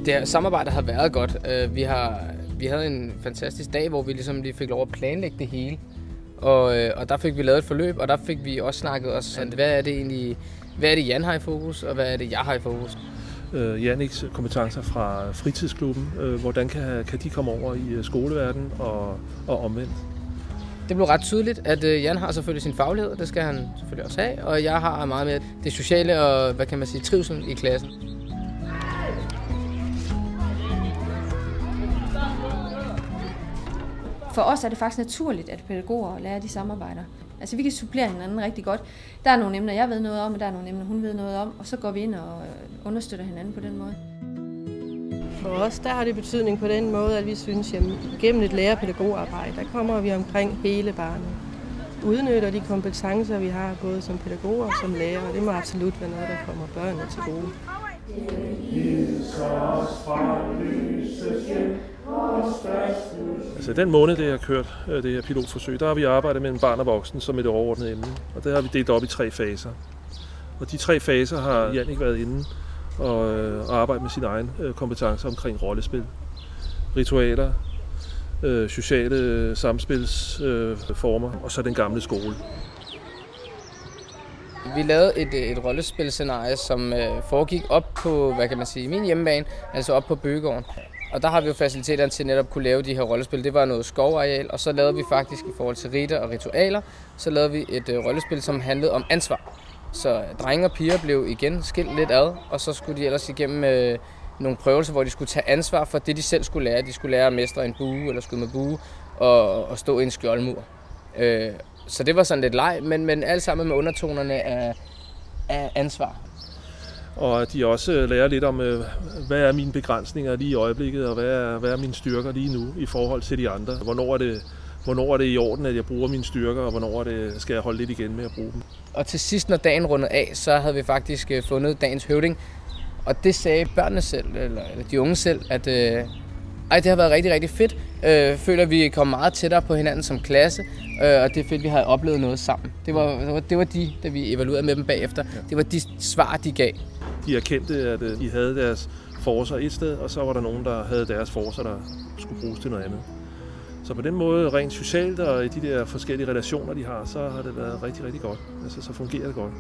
Det samarbejde har været godt. Vi havde en fantastisk dag, hvor vi ligesom lige fik lov at planlægge det hele. Og der fik vi lavet et forløb, og der fik vi også snakket os, at hvad er det Jan har i fokus, og hvad er det jeg har i fokus. Janniks kompetencer fra fritidsklubben, hvordan kan de komme over i skoleverdenen og omvendt? Det blev ret tydeligt, at Jan har selvfølgelig sin faglighed, og det skal han selvfølgelig også have, og jeg har meget med det sociale og, hvad kan man sige, trivsel i klassen. For os er det faktisk naturligt, at pædagoger lærer de samarbejder. Altså vi kan supplere hinanden rigtig godt. Der er nogle emner, jeg ved noget om, og der er nogle emner, hun ved noget om, og så går vi ind og understøtter hinanden på den måde. For os der har det betydning på den måde, at vi synes, at gennem et lærerpædagogarbejde, der kommer vi omkring hele barnet. Udnytter de kompetencer, vi har, både som pædagoger og som lærer, og det må absolut være noget, der kommer børnene til gode. Altså den måned, det har kørt det her pilotforsøg, der har vi arbejdet med en barn og voksen som et overordnet emne. Og der har vi delt op i 3 faser. Og de 3 faser har Jannik været inde og arbejdet med sine egne kompetencer omkring rollespil, ritualer, sociale samspilsformer og så den gamle skole. Vi lavede et rollespilscenarie, som foregik op på, hvad kan man sige, min hjemmebane, altså op på Bøgegården. Og der har vi jo faciliteterne til netop kunne lave de her rollespil. Det var noget skovareal, og så lavede vi faktisk i forhold til riter og ritualer, så lavede vi et rollespil, som handlede om ansvar. Så drenge og piger blev igen skilt lidt ad, og så skulle de ellers igennem nogle prøvelser, hvor de skulle tage ansvar for det, de selv skulle lære. De skulle lære at mestre en bue eller skyde med bue og stå i en skjoldmur. Så det var sådan lidt leg, men alt sammen med undertonerne af ansvar. Og de også lærer lidt om, hvad er mine begrænsninger lige i øjeblikket, og hvad er mine styrker lige nu i forhold til de andre. Hvornår er det i orden, at jeg bruger mine styrker, og hvornår skal jeg holde lidt igen med at bruge dem. Og til sidst, når dagen rundede af, så havde vi faktisk fundet dagens høvding. Og det sagde børnene selv, eller de unge selv, at det har været rigtig, rigtig fedt. Føler, at vi kom meget tættere på hinanden som klasse, og det er fedt, at vi havde oplevet noget sammen. Det var de, da vi evaluerede med dem bagefter, det var de svar, de gav. De erkendte, at de havde deres forcer et sted, og så var der nogen, der havde deres forcer, der skulle bruges til noget andet. Så på den måde, rent socialt og i de der forskellige relationer, de har, så har det været rigtig, rigtig godt. Altså, så fungerer det godt.